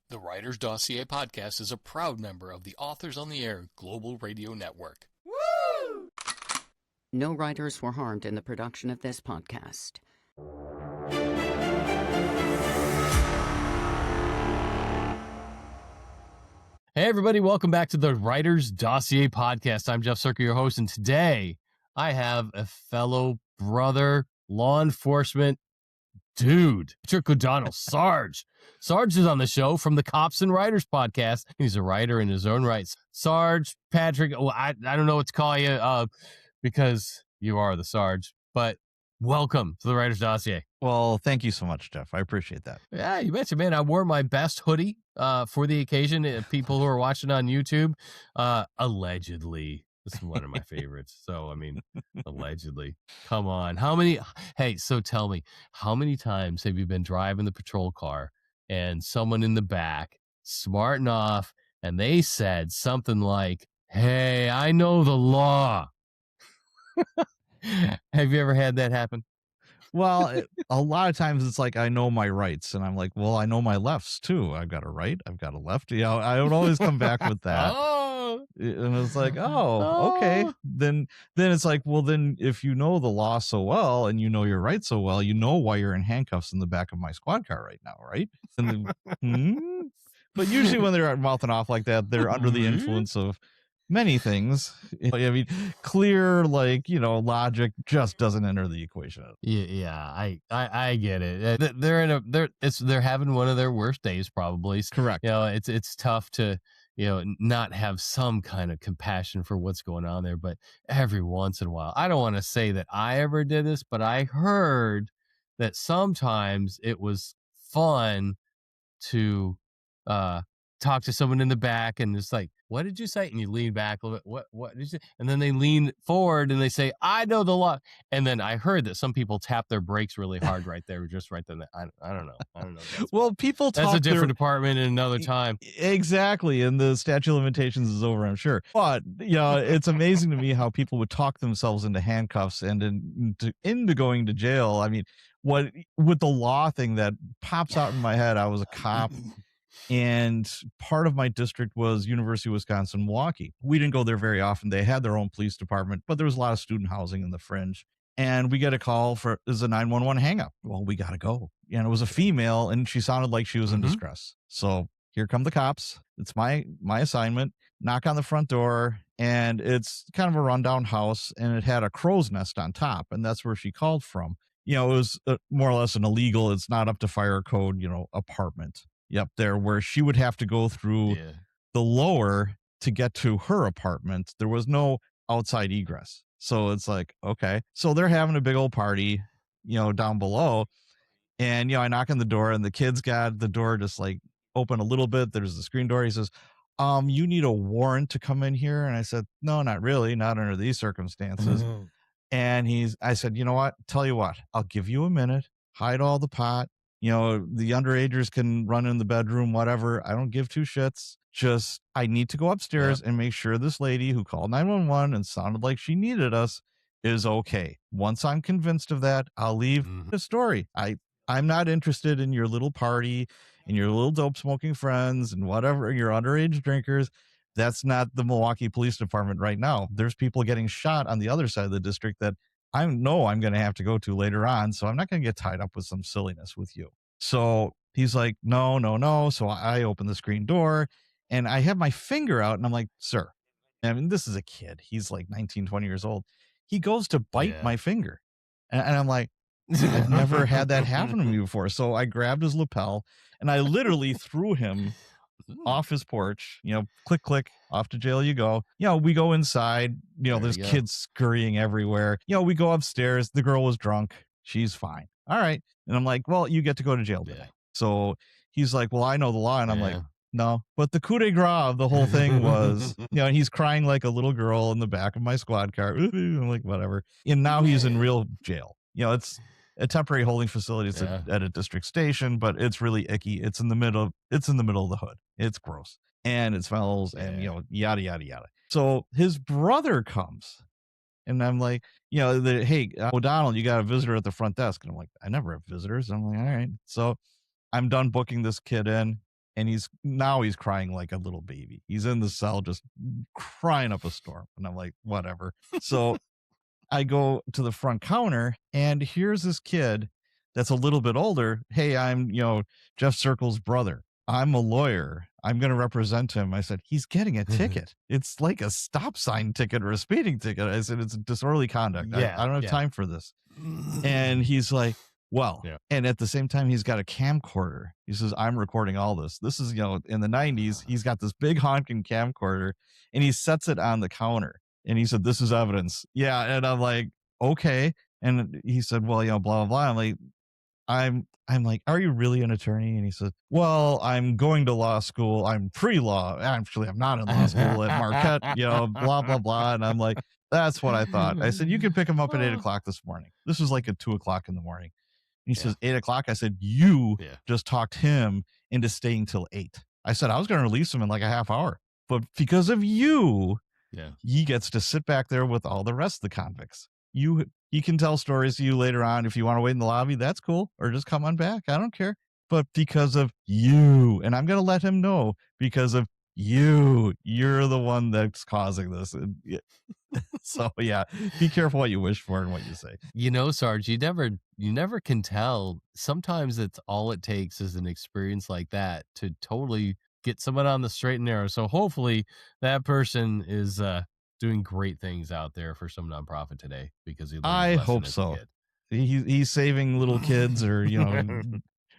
The Writer's Dossier podcast is a proud member of the Authors on the Air Global Radio Network. Woo! No writers were harmed in the production of this podcast. Hey, everybody. Welcome back to the Writer's Dossier podcast. I'm Jeff Circa, your host, and today I have a fellow brother, law enforcement dude, Patrick O'Donnell, Sarge. Sarge is on the show from the Cops and Writers podcast. He's a writer in his own right. Sarge, Patrick, I don't know what to call you because you are the Sarge, but welcome to the Writer's Dossier. Well, thank you so much, Jeff. I appreciate that. Yeah, you betcha, man. I wore my best hoodie for the occasion. People who are watching on YouTube, allegedly. This is one of my favorites. So, I mean, allegedly. Come on. So tell me, how many times have you been driving the patrol car and someone in the back smarting off and they said something like, "Hey, I know the law." Have you ever had that happen? Well, a lot of times it's like, I know my rights, and I'm like, well, I know my lefts too. I've got a right, I've got a left. You know, I would always come back with that. And it's like, okay. Then it's like, well, then if you know the law so well and you know your rights so well, you know why you're in handcuffs in the back of my squad car right now, right? And then, But usually when they're mouthing off like that, they're under the influence of many things. I mean, clear, logic just doesn't enter the equation. Yeah, I get it. They're having one of their worst days, probably. Correct. You know, it's tough to, not have some kind of compassion for what's going on there. But every once in a while, I don't want to say that I ever did this, but I heard that sometimes it was fun to talk to someone in the back and it's like, "What did you say?" And you lean back a little bit. What did you say? And then they lean forward and they say, "I know the law." And then I heard that some people tap their brakes really hard right there, just right then. I don't know. Well, people talk. That's a different department in another time. Exactly. And the statute of limitations is over, I'm sure. But, it's amazing to me how people would talk themselves into handcuffs and into going to jail. I mean, with the law thing that pops out in my head, I was a cop. And part of my district was University of Wisconsin-Milwaukee. We didn't go there very often. They had their own police department, but there was a lot of student housing in the fringe. And we get a call for, is a 911 hang up. Well, we got to go. And it was a female and she sounded like she was in distress. So here come the cops. It's my assignment. Knock on the front door. And it's kind of a rundown house and it had a crow's nest on top. And that's where she called from. It was more or less an illegal, it's not up to fire code, apartment. Yep, there where she would have to go through the lower to get to her apartment. There was no outside egress. So it's like, okay. So they're having a big old party, down below. And, I knock on the door and the kid's got the door just like open a little bit. There's the screen door. He says, "You need a warrant to come in here." And I said, "No, not really. Not under these circumstances." And I said, "You know what? Tell you what, I'll give you a minute, hide all the pot. The underagers can run in the bedroom, whatever. I don't give two shits. Just, I need to go upstairs and make sure this lady who called 911 and sounded like she needed us is okay. Once I'm convinced of that, I'll leave the story. I'm not interested in your little party and your little dope smoking friends and whatever, your underage drinkers. That's not the Milwaukee Police Department right now. There's people getting shot on the other side of the district that I know I'm going to have to go to later on. So I'm not going to get tied up with some silliness with you." So he's like, no. So I open the screen door and I have my finger out and I'm like, "Sir," I mean, this is a kid. He's like 19, 20 years old. He goes to bite my finger. And I'm like, I've never had that happen to me before. So I grabbed his lapel and I literally threw him off his porch, click, click, off to jail you go. We go inside, there's kids scurrying everywhere. We go upstairs. The girl was drunk. She's fine. All right. And I'm like, "Well, you get to go to jail today." So he's like, "Well, I know the law." And I'm like, "No." But the coup de grace of the whole thing was, he's crying like a little girl in the back of my squad car. I'm like, whatever. And now he's in real jail. It's a temporary holding facility. It's at a district station, but it's really icky. It's in the middle of the hood. It's gross and it smells and, yada, yada, yada. So his brother comes and I'm like, "Hey, O'Donnell, you got a visitor at the front desk." And I'm like, "I never have visitors." I'm like, "All right." So I'm done booking this kid in And he's crying like a little baby. He's in the cell just crying up a storm. And I'm like, whatever. So I go to the front counter, and here's this kid that's a little bit older. Hey, I'm, Jeff Circle's brother. I'm a lawyer. I'm going to represent him. I said, he's getting a ticket. It's like a stop sign ticket or a speeding ticket. I said, it's disorderly conduct. I don't have time for this. And he's like, well, and at the same time, he's got a camcorder. He says, I'm recording all this. This is, in the 90s, he's got this big honking camcorder, and he sets it on the counter. And he said, this is evidence. Yeah. And I'm like, okay. And he said, well, blah, blah, blah. I'm like, are you really an attorney? And he said, well, I'm going to law school. I'm pre-law. Actually, I'm not in law school at Marquette, blah, blah, blah. And I'm like, that's what I thought. I said, you can pick him up at 8:00 this morning. This was like at 2:00 in the morning. And he says, 8:00. I said, you just talked him into staying till 8. I said, I was going to release him in like a half hour, but because of you, he gets to sit back there with all the rest of the convicts. He can tell stories to you later on. If you want to wait in the lobby, that's cool. Or just come on back. I don't care. But because of you, and I'm going to let him know, because of you're the one that's causing this. And, so be careful what you wish for and what you say. Sarge, you never can tell. Sometimes it's all it takes is an experience like that to totally get someone on the straight and narrow. So hopefully that person is doing great things out there for some nonprofit today, because he learned I his lesson hope as a so. kid. He's saving little kids, or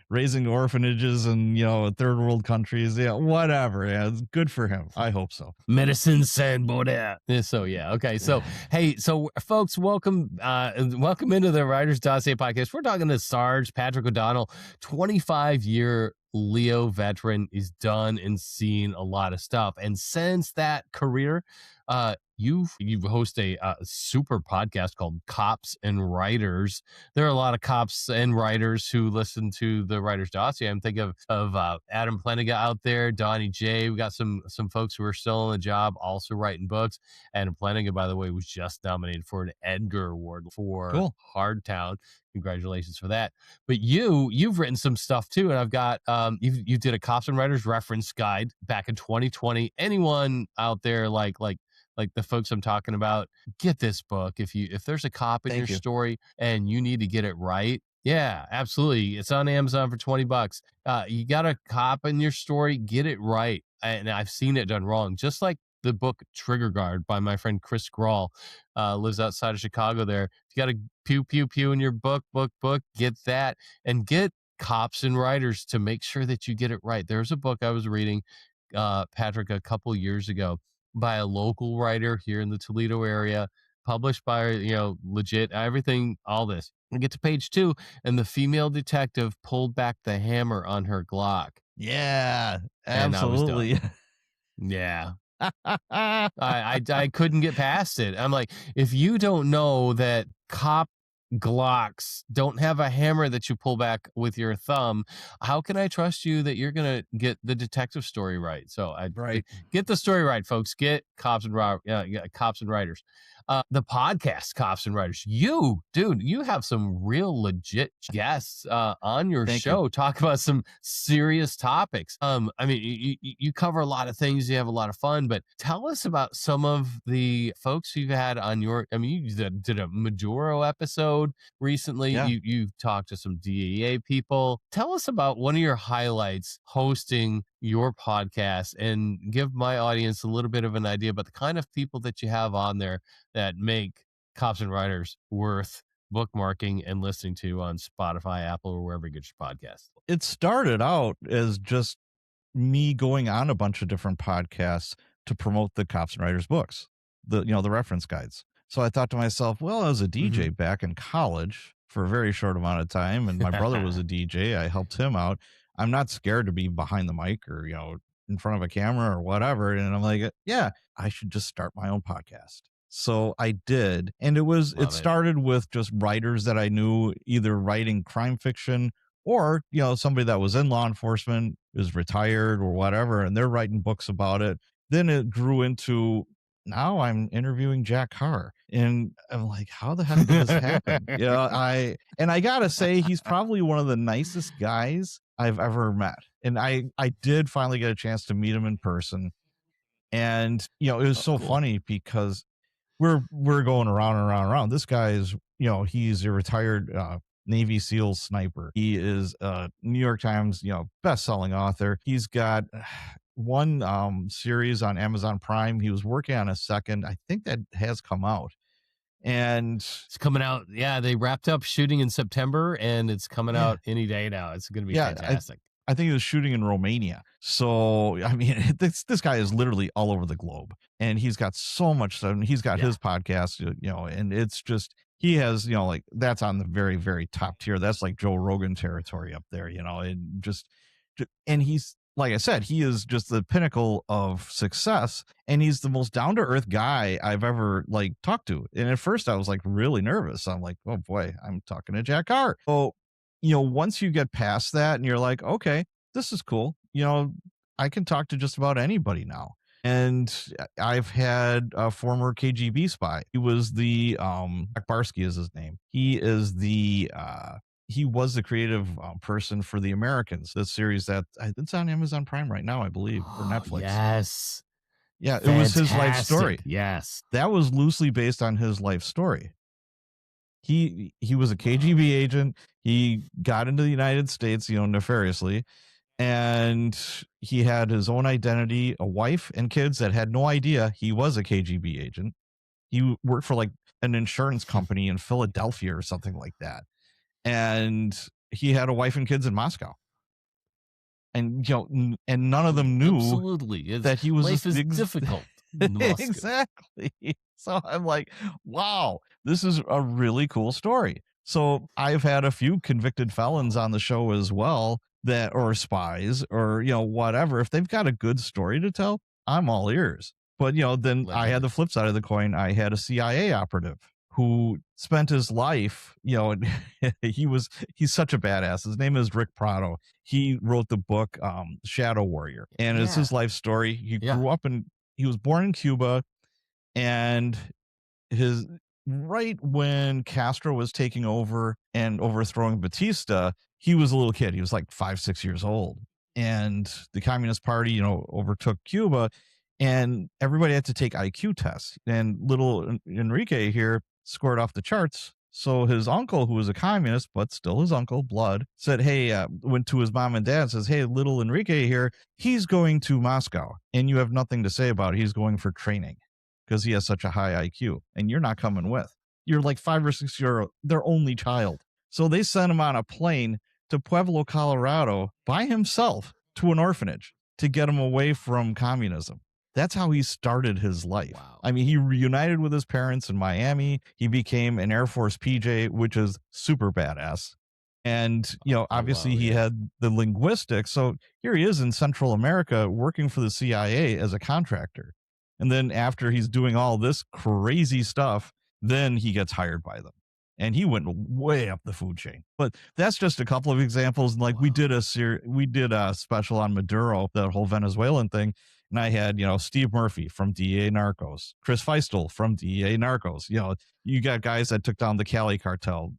raising orphanages in third world countries. Whatever. It's good for him. I hope so. Medicine San Baudet. So okay. So hey, so folks, welcome into the Writer's Dossier podcast. We're talking to Sarge Patrick O'Donnell, 25-year Leo veteran. He's done and seen a lot of stuff, and since that career, you host a super podcast called Cops and Writers. There are a lot of cops and writers who listen to the Writer's Dossier. I'm thinking of Adam Pleniga out there, Donnie J. We got some folks who are still on the job, also writing books. Adam Pleniga, by the way, was just nominated for an Edgar Award for Hardtown. Congratulations for that. But you've written some stuff too, and I've got you did a Cops and Writers reference guide back in 2020. Anyone out there like the folks I'm talking about, get this book. If there's a cop in your story and you need to get it right, yeah, absolutely. It's on Amazon for $20. You got a cop in your story, get it right. And I've seen it done wrong. Just like the book Trigger Guard by my friend Chris Grawl, lives outside of Chicago there. If you got a pew, pew, pew in your book, get that, and get Cops and Writers to make sure that you get it right. There's a book I was reading, Patrick, a couple years ago, by a local writer here in the Toledo area, published by, legit everything, all this. I get to page 2, and the female detective pulled back the hammer on her Glock. Yeah, absolutely. Yeah. I couldn't get past it. I'm like, if you don't know that cop Glocks don't have a hammer that you pull back with your thumb, how can I trust you that you're gonna get the detective story right? So get the story right, folks. Get Cops and Writers. The podcast Cops and Writers. You have some real legit guests on your show. Talk about some serious topics. I mean, you cover a lot of things. You have a lot of fun, but tell us about some of the folks you've had on your. I mean, you did a Maduro episode recently. You've talked to some DEA people. Tell us about one of your highlights hosting your podcast, and give my audience a little bit of an idea about the kind of people that you have on there that make Cops and Writers worth bookmarking and listening to on Spotify, Apple, or wherever you get your podcasts. It started out as just me going on a bunch of different podcasts to promote the Cops and Writers books, the reference guides. So I thought to myself, well, I was a DJ back in college for a very short amount of time, and my brother was a DJ. I helped him out. I'm not scared to be behind the mic or, in front of a camera or whatever. And I'm like, yeah, I should just start my own podcast. So I did. And it started with just writers that I knew, either writing crime fiction or, somebody that was in law enforcement, is retired or whatever, and they're writing books about it. Then it grew into, now I'm interviewing Jack Carr, and I'm like, how the heck did this happen? I gotta say, he's probably one of the nicest guys I've ever met. And I did finally get a chance to meet him in person. And, you know, it was Oh, so cool. funny because we're going around and around and around. This guy is, you know, he's a retired Navy SEAL sniper. He is a New York Times, you know, best-selling author. He's got one series on Amazon Prime. He was working on a second. I think that has come out. And It's coming out. Yeah, they wrapped up shooting in September, and it's coming yeah, out any day now. It's going to be yeah, fantastic. I think he was shooting in Romania. So I mean, this guy is literally all over the globe, and he's got so much stuff. And he's got Yeah. his podcast, you know, and it's just he has, you know, like that's on the very very top tier. That's like Joe Rogan territory up there, you know, and and he's like I said, he is just the pinnacle of success, and he's the most down to earth guy I've ever like talked to. And at first, I was like really nervous. I'm like, oh boy, I'm talking to Jack Carr. Oh, you know, once you get past that and you're like, okay, this is cool. You know, I can talk to just about anybody now. And I've had a former KGB spy. He was the Akbarsky is his name. He was the creative person for The Americans, the series that it's on Amazon Prime right now, I believe, or Netflix. Yes. Yeah, it was his life story. Fantastic. Yes. That was loosely based on his life story. He was a KGB agent. He got into the United States, you know, nefariously, and he had his own identity, a wife and kids that had no idea he was a KGB agent. He worked for like an insurance company in Philadelphia or something like that. And he had a wife and kids in Moscow. And you know, and none of them knew Absolutely. that he was life this is big difficult. in Moscow. exactly. So I'm like, wow, this is a really cool story. So I've had a few convicted felons on the show as well that or spies or you know whatever. If they've got a good story to tell, I'm all ears. But you know, then I had the flip side of the coin. I had a CIA operative who spent his life, you know, and he's such a badass. His name is Rick Prado. He wrote the book Shadow Warrior, and it's his life story. He grew up he was born in Cuba, and his right when Castro was taking over and overthrowing Batista, he was a little kid. He was like 5, 6 years old, and the Communist Party, you know, overtook Cuba, and everybody had to take IQ tests. And little Enrique here scored off the charts. So his uncle, who was a communist but still his uncle, blood, said, "Hey," went to his mom and dad, says, "Hey, little Enrique here, he's going to Moscow, and you have nothing to say about it. He's going for training." Because he has such a high IQ, and you're not coming with. You're like 5 or 6 year old, their only child. So they sent him on a plane to Pueblo, Colorado by himself to an orphanage to get him away from communism. That's how he started his life. Wow. I mean, he reunited with his parents in Miami. He became an Air Force PJ, which is super badass. And, you know, obviously he had the linguistics. So here he is in Central America working for the CIA as a contractor. And then after he's doing all this crazy stuff, then he gets hired by them. And he went way up the food chain. But that's just a couple of examples. And like we did a special on Maduro, that whole Venezuelan thing. And I had, you know, Steve Murphy from DEA Narcos, Chris Feistel from DEA Narcos. You know, you got guys that took down the Cali cartel,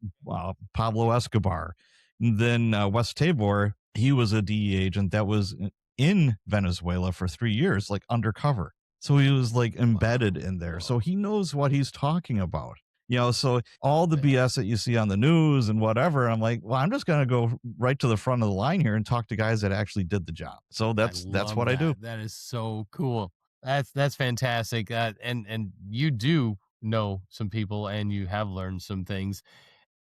Pablo Escobar. And then West Tabor, he was a DEA agent that was in Venezuela for 3 years, like undercover. So he was like embedded in there. So he knows what he's talking about. You know, so all the BS that you see on the news and whatever, I'm like, well, I'm just going to go right to the front of the line here and talk to guys that actually did the job. So that's what I do. That is so cool. That's fantastic. And you do know some people, and you have learned some things.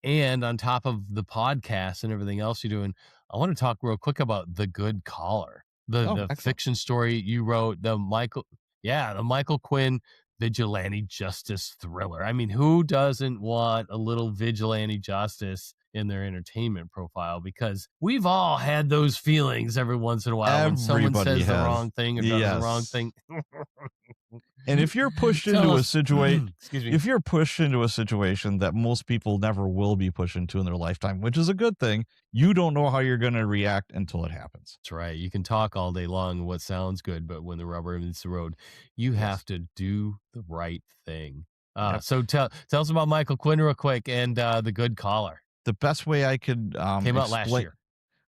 And on top of the podcast and everything else you're doing, I want to talk real quick about The Good Caller, the excellent. fiction story you wrote, the Michael Quinn vigilante justice thriller. I mean, who doesn't want a little vigilante justice in their entertainment profile? Because we've all had those feelings every once in a while when someone says the wrong thing or does the wrong thing. And if you're pushed into a situation, if you're pushed into a situation that most people never will be pushed into in their lifetime, which is a good thing, you don't know how you're going to react until it happens. That's right. You can talk all day long what sounds good, but when the rubber meets the road, you have to do the right thing. So tell us about Michael Quinn real quick and The Good Caller. The best way I could came out last year.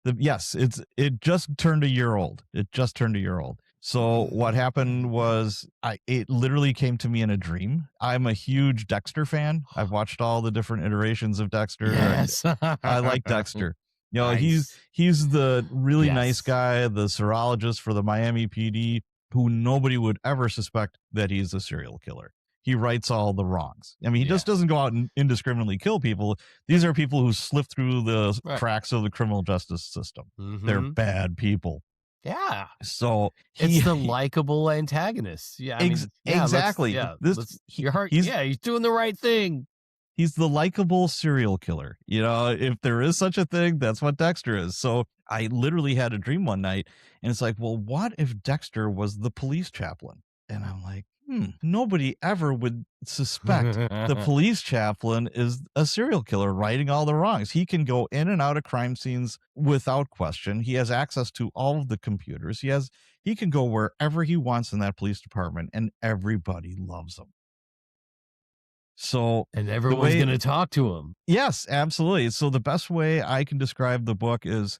Yes, it just turned a year old. It just turned a year old. So what happened was it literally came to me in a dream. I'm a huge Dexter fan. I've watched all the different iterations of Dexter. Yes. I like Dexter. Nice. He's the really nice Yes. guy, the serologist for the Miami PD, who nobody would ever suspect that he's a serial killer. He rights all the wrongs. I mean, he just doesn't go out and indiscriminately kill people. These are people who slip through the cracks of the criminal justice system. They're bad people. Yeah. So it's the likable antagonist. Yeah. I mean, exactly. Your heart. He's doing the right thing. He's the likable serial killer. If there is such a thing, that's what Dexter is. So I literally had a dream one night, and it's like, well, what if Dexter was the police chaplain? And I'm like, nobody ever would suspect the police chaplain is a serial killer righting all the wrongs. He can go in and out of crime scenes without question. He has access to all of the computers. He can go wherever he wants in that police department, and everybody loves him. So, and everyone's going to talk to him. Yes, absolutely. So the best way I can describe the book is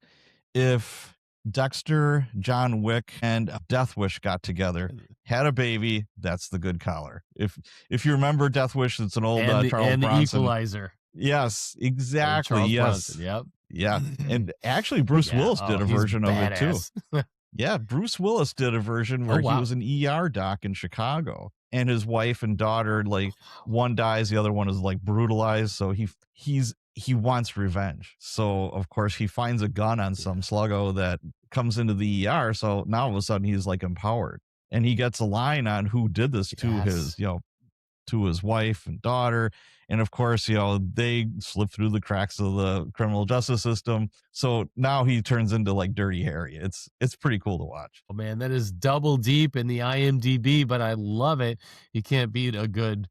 if Dexter, John Wick, and Death Wish got together, had a baby, that's the good collar. If you remember Death Wish, it's an old Charles Bronson. The Equalizer. Yes, exactly. Yes. Bronson, yep. Yeah. And actually, Bruce Willis did a version of it too. Yeah, Bruce Willis did a version where he was an ER doc in Chicago, and his wife and daughter, like, one dies, the other one is like brutalized. So he wants revenge. So of course he finds a gun on some sluggo that comes into the ER. So now all of a sudden he's like empowered, and he gets a line on who did this to his, to his wife and daughter. And of course, they slip through the cracks of the criminal justice system. So now he turns into like Dirty Harry. It's pretty cool to watch. Oh man, that is double deep in the IMDb, but I love it. You can't beat a good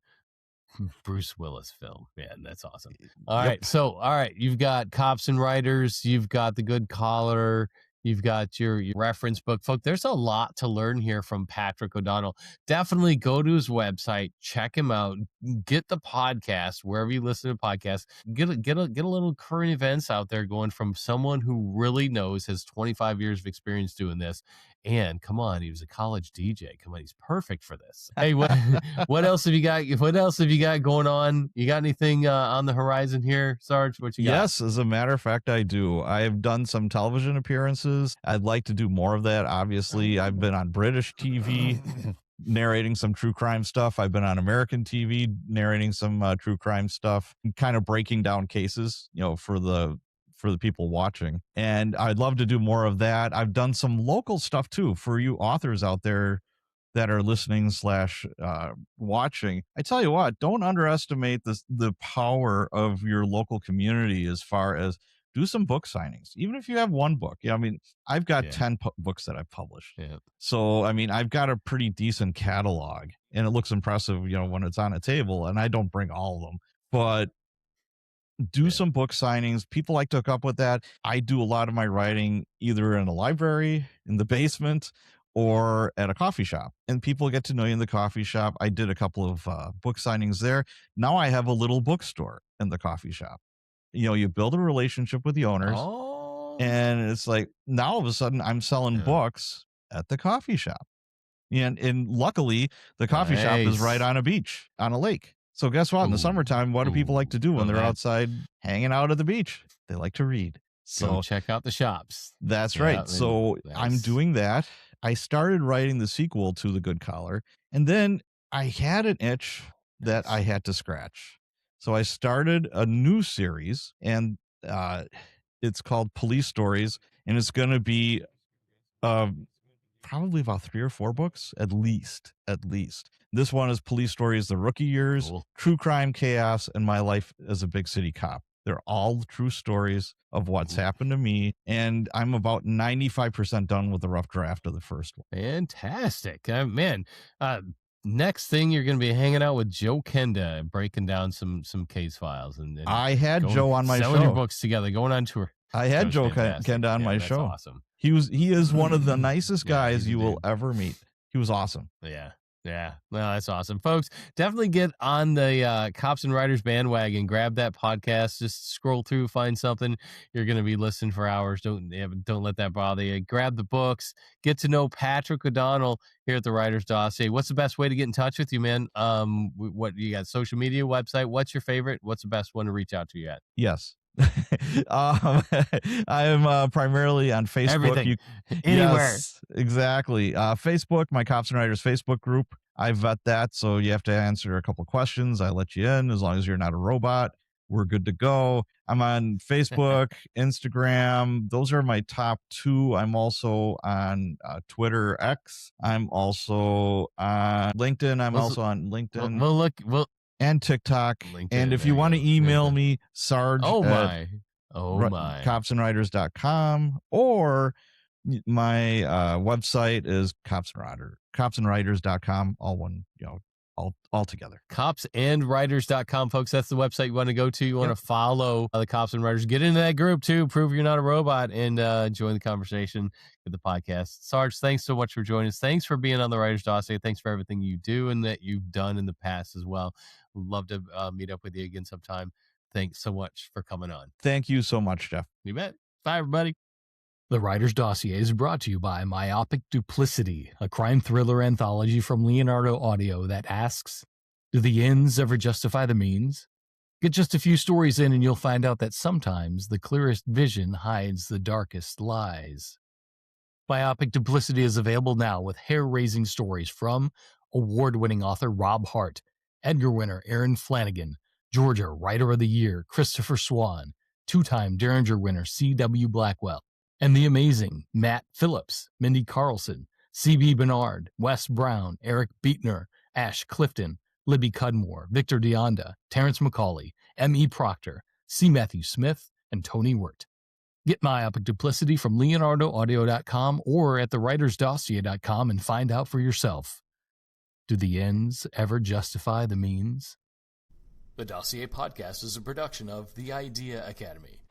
Bruce Willis film. Man, that's awesome. All right. You've got Cops and Writers. You've got The Good Collar. You've got your reference book. Folks, there's a lot to learn here from Patrick O'Donnell. Definitely go to his website, check him out, get the podcast wherever you listen to podcasts. Get a little current events out there going from someone who really knows, has 25 years of experience doing this. And come on, he was a college DJ. Come on, he's perfect for this. Hey, what else have you got? What else have you got going on? You got anything on the horizon here, Sarge? What you got? Yes, as a matter of fact, I do. I've done some television appearances. I'd like to do more of that. Obviously, I've been on British TV narrating some true crime stuff. I've been on American TV narrating some true crime stuff, kind of breaking down cases, for the people watching. And I'd love to do more of that. I've done some local stuff too for you authors out there that are listening / watching. I tell you what, don't underestimate the power of your local community as far as do some book signings, even if you have one book. I mean, I've got 10 books that I've published. Yeah. So, I mean, I've got a pretty decent catalog, and it looks impressive, when it's on a table, and I don't bring all of them, but do some book signings. People like to hook up with that. I do a lot of my writing either in a library, in the basement, or at a coffee shop, and people get to know you in the coffee shop. I did a couple of book signings there. Now I have a little bookstore in the coffee shop. You build a relationship with the owners, and it's like now all of a sudden I'm selling books at the coffee shop, and luckily the coffee shop is right on a beach, on a lake. So guess what? In the summertime, what do people like to do when they're outside hanging out at the beach? They like to read. So go check out the shops. That's right. So I'm doing that. I started writing the sequel to The Good Collar, and then I had an itch that I had to scratch. So I started a new series, and it's called Police Stories, and it's going to be probably about 3 or 4 books, at least. This one is Police Stories, The Rookie Years, True Crime Chaos, and My Life as a Big City Cop. They're all true stories of what's happened to me, and I'm about 95% done with the rough draft of the first one. Fantastic. Man, next thing you're going to be hanging out with Joe Kenda and breaking down some case files. And I had Joe on my show. Selling your books together, going on tour. I had Joe Kenda on my show. Awesome. He is one of the nicest guys you will ever meet. He was awesome. Yeah. Yeah, no, that's awesome, folks. Definitely get on the Cops and Writers bandwagon. Grab that podcast. Just scroll through, find something. You're going to be listening for hours. Don't let that bother you. Grab the books. Get to know Patrick O'Donnell here at the Writers Dossier. What's the best way to get in touch with you, man? What you got? Social media, website. What's your favorite? What's the best one to reach out to you at? Yes. I am primarily on Facebook. Everything. Anywhere. Yes, exactly. Facebook, my Cops and Writers Facebook group. I vet that, so you have to answer a couple questions. I let you in as long as you're not a robot. We're good to go. I'm on Facebook, Instagram. Those are my top two. I'm also on Twitter X. I'm also on LinkedIn. I'm also on LinkedIn. And TikTok. LinkedIn, and if you want to email me, Sarge copsandwriters.com, or my website is copsandwriters.com, all one, all together. Copsandwriters.com, folks. That's the website you want to go to. You want to follow the Cops and Writers. Get into that group too. Prove you're not a robot, and join the conversation with the podcast. Sarge, thanks so much for joining us. Thanks for being on the Writers Dossier. Thanks for everything you do and that you've done in the past as well. Love to meet up with you again sometime. Thanks so much for coming on. Thank you so much, Jeff. You bet. Bye, everybody. The Writer's Dossier is brought to you by Myopic Duplicity, a crime thriller anthology from Leonardo Audio that asks, do the ends ever justify the means? Get just a few stories in and you'll find out that sometimes the clearest vision hides the darkest lies. Myopic Duplicity is available now with hair-raising stories from award-winning author Rob Hart, Edgar winner Aaron Flanagan, Georgia Writer of the Year Christopher Swan, two-time Derringer winner C.W. Blackwell, and the amazing Matt Phillips, Mindy Carlson, C.B. Bernard, Wes Brown, Eric Beatner, Ash Clifton, Libby Cudmore, Victor Deonda, Terrence McCauley, M.E. Proctor, C. Matthew Smith, and Tony Wirt. Get Myopic Duplicity from LeonardoAudio.com or at thewritersdossier.com and find out for yourself. Do the ends ever justify the means? The Dossier Podcast is a production of The Idea Academy.